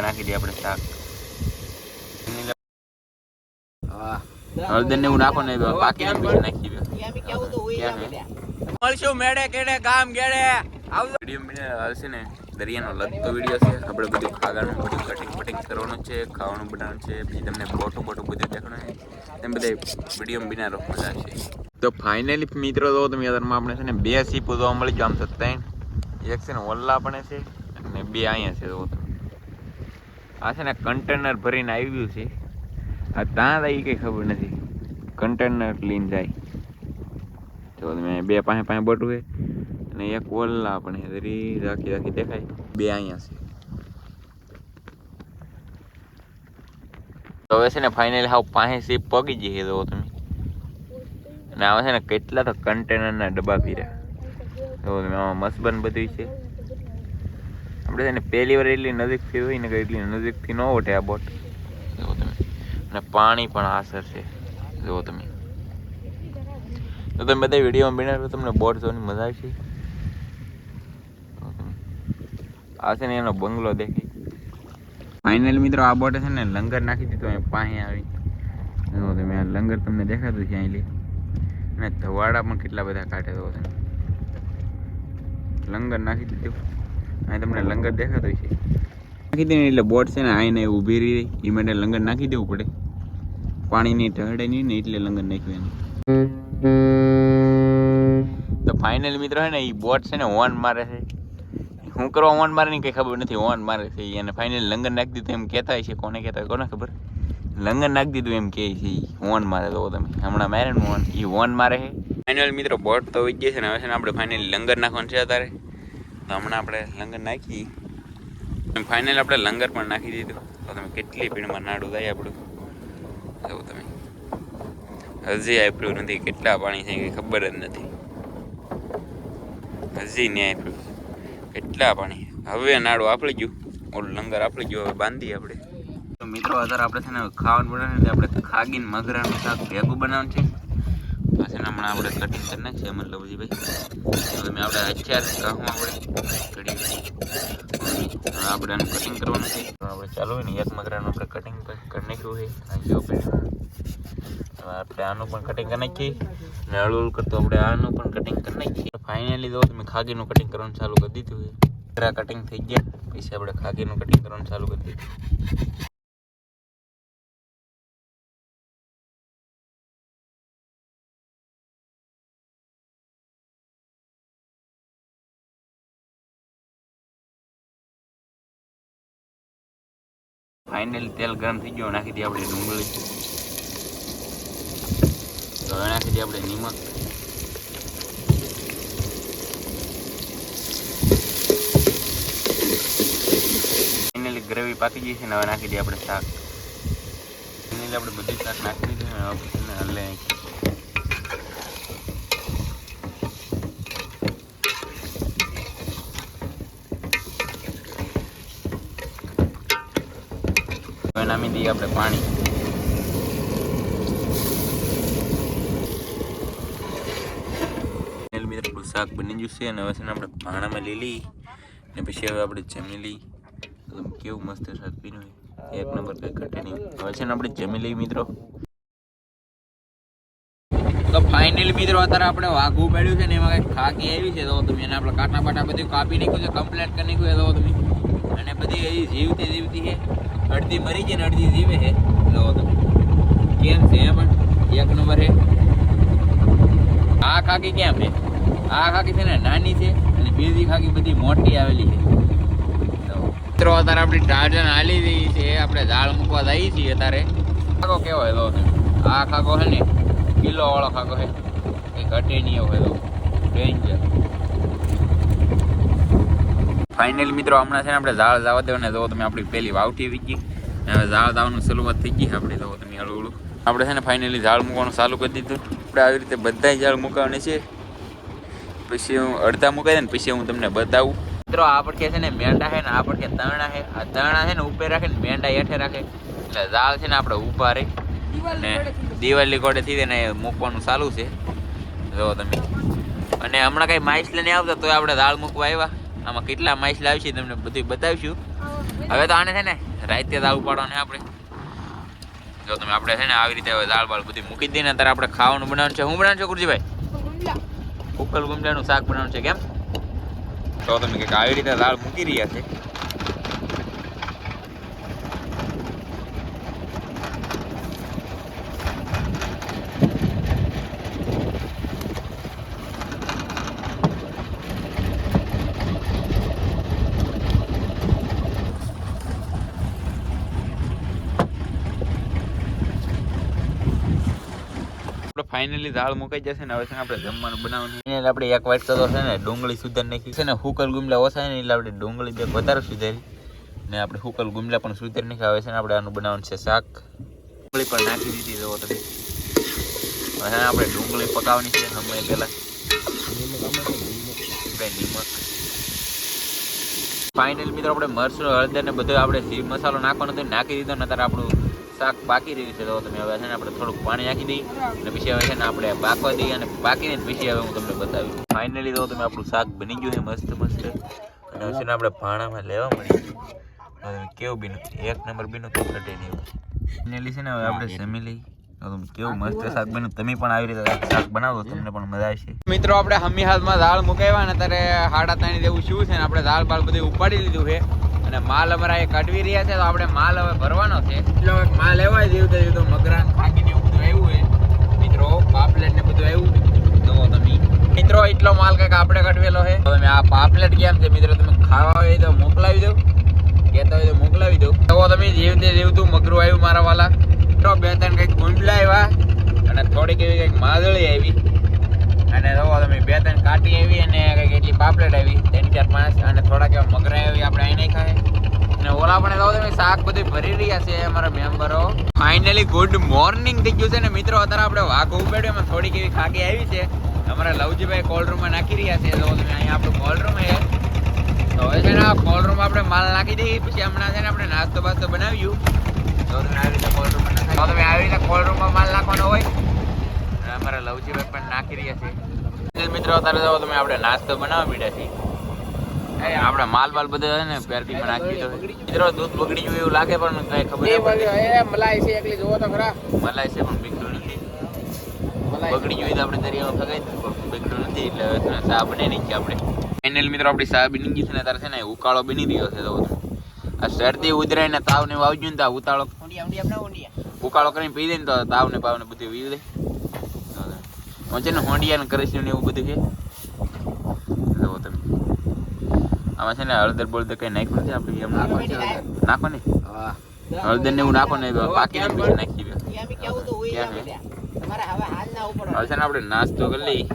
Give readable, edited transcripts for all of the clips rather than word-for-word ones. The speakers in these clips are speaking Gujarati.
નાખી દઈએ આપણે શાક. હળદર ને એવું નાખો ને પાકી પછી નાખી દે. મળશું મેડે કેડે ગામ ગેડે આવજો. વિડીયો મને હાલશે ને દરિયાનો લગતો વિડીયો છે. આપણે બધું ખાવાનું બધું કટિંગ કરવાનું છે, ખાવાનું બનાવવાનું છે, પછી તમને બોટો બધું દેખાડવાનું છે. એમ બધા વિડીયો બિના મજા આવશે. તો ફાઇનલી મિત્રો તો તમે આપણે છે ને 2 સીપો જોવા મળી જાય. આમ તો 3 એક છે ને ઓલ્લા પણ છે અને 2 અહીંયા છે. તો આ છે ને કન્ટેનર ભરીને આવ્યું છે. આ ત્યાં જાય કંઈ ખબર નથી. કન્ટેનર લઈને જાય. તો તમે 2 પાસે બોટું છે અને એક ઓલ્લા પણ છે. રાખી દેખાય. 2 અહીંયા છે. તો હવે છે ને ફાઇનલી હાવ પાસે સીપ પગી જઈએ. તો તમે અને આવે છે ને કેટલા તો કન્ટેનરના ડબ્બા પીર્યા. તો તમે આમાં મસબન બધું છે. આપણે છે ને પહેલી વાર એટલી નજીકથી હોય ને કે એટલી નજીકથી ન ઓઠે આ બોટ. જુઓ તમે. અને પાણી પણ આસર છે. જુઓ તમે. તો તમે બધા વિડીયોમાં બનાવો તમને બોટ જોવાની મજા આવશે. આ છે ને એનો બંગલો દેખાય. ફાઇનલ મિત્રો આ બોટે છે ને લંગર નાખી દીધું અહીં પાસે આવી. જુઓ તમે આ લંગર તમને દેખાતું છે અહીં. અને ધવાડા પણ કેટલા બધા કાઢે. તો તમે લંગર નાખી દીધું. અહીં તમને લંગર દેખાતો છે. નાખી દે એટલે બોટ છે ને આઈને ઊભી રહી. એ માટે લંગર નાખી દેવું પડે. પાણીની ઢળે નહીં ને એટલે લંગર નાખ્યું એનું. તો ફાઇનલ મિત્રો છે ને એ બોટ છે ને હોર્ન મારે છે. શું કરવા હોર્ન મારે નહીં કંઈ ખબર નથી. હોર્ન મારે છે એને ફાઇનલ લંગર નાખી દીધું એમ કહેતા હોય છે. કોને કહેતા હોય કોને ખબર. લંગર નાખી દીધું એમ કહે છે. હોર્ન મારે. તો તમે હમણાં મારે ને હોર્ન એ હોર્ન મારે છે. ફાઇનલ મિત્રો બોટ તો વહી ગયા છે ને. હવે છે ને આપણે ફાઇનલી લંગર નાખવાનું છે અત્યારે. તો હમણાં આપણે લંગર નાખી. ફાઇનલ આપણે લંગર પણ નાખી દીધું. તો તમે કેટલી ભીડમાં નાડું થાય આપણું. જો તમે હજી આપ્યું નથી. કેટલા પાણી છે કંઈ ખબર જ નથી. હજી નહીં આપ્યું. કેટલા પાણી. હવે નાડું આપણી ગયું. ઓલું લંગર આપણી ગયું. હવે બાંધીએ આપણે. તો મિત્રો અત્યારે આપણે છે ને ખાવાનું બનાવીને આપણે ખાગીને મગરાનું શાક ભેગું બનાવવાનું છે. પછી હમણાં આપણે કટિંગ કરી નાખીએ. મતલબજીભાઈ તમે આપણે અત્યારે ઘઉં આપણે ઘડી આપણે આનું કટિંગ કરવાનું છે. આપણે ચાલુ હોય ને એક મગરાનું આપણે કટિંગ કરી નાખ્યું છે. જો હવે આપણે આનું પણ કટિંગ કરી નાખીએ અને હળવું કરતો આપણે આનું પણ કટિંગ કરી નાખીએ. ફાઇનલી તો તમે ખાગીનું કટિંગ કરવાનું ચાલુ કરી દીધું છે. કટિંગ થઈ ગયા પછી આપણે ખાગીનું કટિંગ કરવાનું ચાલુ કરી દીધું. ફાઇનલી તેલ ગરમ થઈ ગયો. નાખી દઈએ આપણે ડુંગળી. તો હવે નાખી દઈએ આપણે નિમક. ફાઇનલી ગ્રેવી પાકી ગઈ છે ને. હવે નાખી દઈએ આપણે શાક. ફાઇનલી આપણે બધી શાક નાખી દીધું ને. હવે પછી હલે નામી દઈએ આપણે પાણી. આપણું શાક બની ગયું છે અને હવે છે ને આપણે ભાણામાં લીલી ને પછી હવે આપણે જમી લઈ. કેવું મસ્ત શાક પીનું એક નંબર કંઈ ઘટે નહીં. હવે છે ને આપણે જમી લઈએ મિત્રો. તો ફાઇનલી મિત્રો અત્યારે આપણે વાઘું પડ્યું છે ને એમાં કંઈક ખાકી આવી છે. તો તમે એને આપણે કાંટા બાટા બધું કાપી નાખ્યું છે. કમ્પ્લીટ કરી નાખ્યું છે. તો તમે અને બધી એ જીવતી છે. અડધી મરી જાય ને અડધી જીવે છે. જો તમે કેમ છે એ પણ એક નંબર છે. આ ખાકી કેમ છે? આ ખાકી છે ને નાની છે અને બીજી ખાકી બધી મોટી આવેલી છે. મિત્રો અત્યારે આપણી ટાર્જન હાલી રહી છે. આપણે ઝાડ મૂકવા જઈએ છીએ અત્યારે. ખાકો કેવો હોય તો આ ખાકો છે ને કિલો વાળો ખાકો છે. કંઈ ઘટે નહીં હોય તો ડેન્જર. ફાઇનલી મિત્રો હમણાં છે ને આપણે ઝાડ જવા દેવાને. જો તમે આપણી પહેલી વાવટી વી ગઈ. હવે ઝાડ આવવાનું શરૂઆત થઈ ગઈ આપણે. તો તમે હળવું આપણે છે ને ફાઇનલી ઝાડ મૂકવાનું ચાલુ કરી દીધું. આપણે આવી રીતે બધા ઝાડ મૂકવાની છે. પછી હું અડધા મુકાઈ ને પછી હું તમને બતાવું. મિત્રો આ પડખે છે ને મેંડા છે ને આ પડખે તરણા છે. આ તરણા છે ને ઉપર રાખે ને મેંડા હેઠે રાખે. એટલે ઝાડ છે ને આપણે ઊભા રહી ને દિવાળી કોડેથી ને મૂકવાનું ચાલુ છે. જો તમે અને હમણાં કઈ માઇસ લઈને આવતા તો આપણે ઝાડ મૂકવા આવ્યા આમાં કેટલા માઇસ લાવશે તમને બધું બતાવીશું. હવે તો આને છે ને રાતે દાળ ઉપાડવાનું આપણે. જો તમે આપણે છે ને આવી રીતે હવે દાળ બાળ બધી મૂકી દઈએ ને ત્યારે આપણે ખાવાનું બનાવવાનું છે. શું બનાવવાનું છે ગુરજીભાઈ? ઉકલ ગુમલાનું શાક બનાવવાનું છે. કેમ? તો તમે કંઈક આવી રીતે દાળ મૂકી રહ્યા છે. ફાઇનલી દાળ મુકાઈ જશે ને હવે છે ને આપણે જમવાનું બનાવવાનું. આપણે એક વાટકો તો છે ને ડુંગળી સુધારી નાખી છે ને. હુકલ ગુમલા ઓછા ને એટલે આપણે ડુંગળી બે વધારે સુધારી ને આપણે હુકલ ગુમલા પણ સુધારી નાખી. હવે છે ને આપણે આનું બનાવવાનું છે શાક. ડુંગળી પણ નાખી દીધી જુઓ તમે. હવે છે ને આપણે ડુંગળી પકાવવાની છે સમય પહેલા નિમક. ફાઇનલી મિત્રો આપણે મરચું હળદર ને બધું આપણે જે મસાલો નાખવાનો હતો નાખી દીધો ને ત્યારે આપણું શાક બાકી રહ્યું છે. તો તમે હવે છે ને આપણે થોડુંક પાણી નાખી દઈએ અને પછી હવે છે ને આપણે બાકવા દઈએ અને બાકીને પછી હવે હું તમને બતાવીશ. ફાઇનલી તો તમે આપણું શાક બની ગયું છે મસ્ત મસ્ત. અને હવે છે ને આપણે ભાણામાં લેવા મળીએ કેવું બીનું એક નંબર બીનું તો ઘટે નહીં. ફાઇનલી છે ને હવે આપણે જમી લઈએ. કેવું મસ્ત શાક બન્યું. તમે પણ આવી રીતે શાક બનાવો તમને પણ મજા આવશે. મિત્રો આપણે હમી હાલમાં દાળ મુકાવ્યા ને ત્યારે 3:30 જેવું શું છે ને આપણે દાળ બાળ બધું ઉપાડી લીધું છે અને માલ અમારા એ કાઢવી રહ્યા છે. તો આપણે માલ હવે ભરવાનો છે. એટલે માલ એવા જેવું તો મગરાન ખાકીને એવું બધું આવ્યું હોય મિત્રો. પાપલેટ ને બધું આવ્યું જુઓ તમે મિત્રો. એટલો માલ કંઈક આપણે કાઢવેલો છે. તમે આ પાપલેટ કેમ છે મિત્રો? તમે ખાવા હોય તો મોકલાવી દો, કહેતા હોય તો મોકલાવી દો. જુઓ તમે જેવું મગરું આવ્યું મારા વાલા. બે ત્રણ કંઈક ગુંડલા આવ્યા અને થોડીક એવી કંઈક માદળી આવી અને જુઓ તમે 2-3 કાટી આવી અને કંઈક એટલી પાપલેટ આવી 3-4-5 અને થોડાક એવા મગરા આવી આપણે અહીં નહીં ખાય. અને ઓલા પણ જુઓ તમે શાક બધું ભરી રહ્યા છે અમારા મેમ્બરો. ફાઇનલી ગુડ મોર્નિંગ થઈ ગયું છે ને મિત્રો. અત્યારે આપણે વાઘ ઉપાડ્યો એમાં થોડીક એવી ખાકી આવી છે. અમારા લવજીભાઈ કોલ્ડ રૂમમાં નાખી રહ્યા છે. જુઓ તમે અહીંયા આપણું કોલ્ડ રૂમ છે. તો હવે છે ને આ કોલ્ડ રૂમ આપણે માલ નાખી દઈએ પછી હમણાં છે ને આપણે નાસ્તો બાસ્તો બનાવ્યું. તો તમે આવી રીતે કોલ્ડ રૂમમાં માલ નાખવાનો હોય અમારા લવજીભાઈ પણ નાખી રહ્યા છે. મિત્રો અત્યારે જો તમે આપણે નાસ્તો બનાવવા મીડ્યા છીએ. આપણે માલ બધો છે ને પેરટીમાં નાખી દીધો. મિત્રો દૂધ બગડી ગયું એવું લાગે પણ કઈ ખબર મલાઈ છે એકલી જોવો તો ખરા. મલાઈ છે પણ બગડ્યું નથી. બગડી ગયું તો આપણે દરિયામાં ફગાઈ બગડ્યું નથી એટલે ચા બનાવી નાખીએ આપણે. ફાઇનલ મિત્રો આપણી ચા બની ગઈ છે ને ત્યારે છે ને ઉકાળો બની રહ્યો છે. તો આ શરદી ઉધરાય ને તાવ ને વાવજો ને તો ઉતાળો ઉકાળો કરીને પી દે ને તો તાવ ને પાવ ને બધું વી દે. છે ને હોંડિયા ને કરીશું ને એવું બધું છે. જુઓ તમે આમાં છે ને હળદર બોળદર કઈ નાખ્યું નથી આપણે. એમ નાખો ને હળદર ને એવું નાખો ને પાકીને પછી નાખી દે. હવે છે ને આપણે નાસ્તો કરી લઈએ.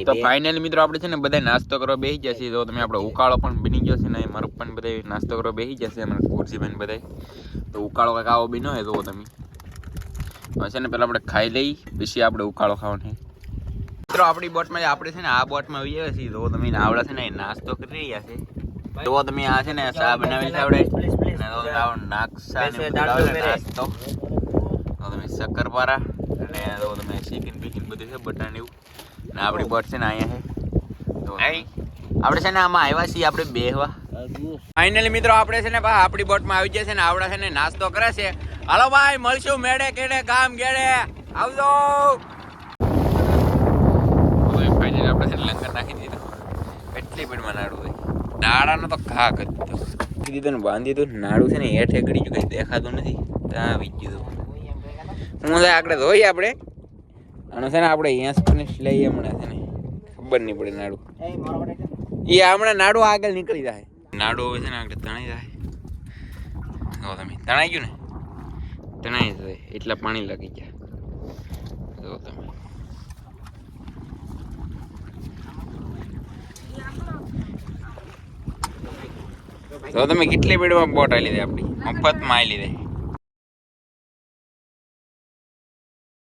તો ફાઇનલી મિત્રો આપણે છે ને બધા નાસ્તો કરવા બેસી જશે. તો તમે આપણે ઉકાળો પણ બની ગયો છે ને મારો પણ બધા નાસ્તો કરવા બેસી જશે અમારા કુરજીભાઈ બધા. તો ઉકાળો કંઈક આવો બી ન હોય તો તમે હવે છે ને પેલા આપણે ખાઈ લઈ પછી આપણે ઉકાળો ખાવાનો. મિત્રો આપણી બોટમાં આપણે છે ને આ બોટમાં આવી જાય છે. તો તમે આવડે છે ને નાસ્તો કરી રહ્યા છે. તો તમે આ છે ને ચા બનાવેલી છે આવડે નાસ્તો. તો તમે શક્કરપારા અને તો તમે ચિકન બીકન બધું છે બટાણ એવું. ને આપણી બોટ છે ને અહીંયા છે. તો આપણે છે ને આમાં આવ્યા છીએ આપણે બેહવા. ફાઇનલી મિત્રો આપણે છે ને આપણી બોટમાં આવી જાય છે ને આવડા છે ને નાસ્તો કરે છે. હાલો ભાઈ મળશું મેડે કેડે ગામ ગેડે આવજો. ફાઇનલી આપણે છે ને લંગર નાખી દીધું. કેટલી પીડમાં નાડું હોય. નાડાનો તો ઘા કરતો દીધું ને બાંધી દીધું. નાડું છે ને હેઠે ગળી ગયું કઈ દેખાતું નથી. ત્યાં આવી ગયું હું આગળ જોઈએ આપણે આનો છે ને આપણે એસપનિશ લઈએ હમણાં છે ને ખબર નહીં પડે નાડું એ હમણાં નાડું આગળ નીકળી જાય. નાડું હવે છે ને આગળ તણાઈ જાય. તમે તણાઈ ગયું ને તણાઈ જાય એટલા પાણી લાગી ગયા. જો તમે તો તમે કેટલી બેડમાં બોટ આવી લીધી આપણી મફતમાં આવી લીધી.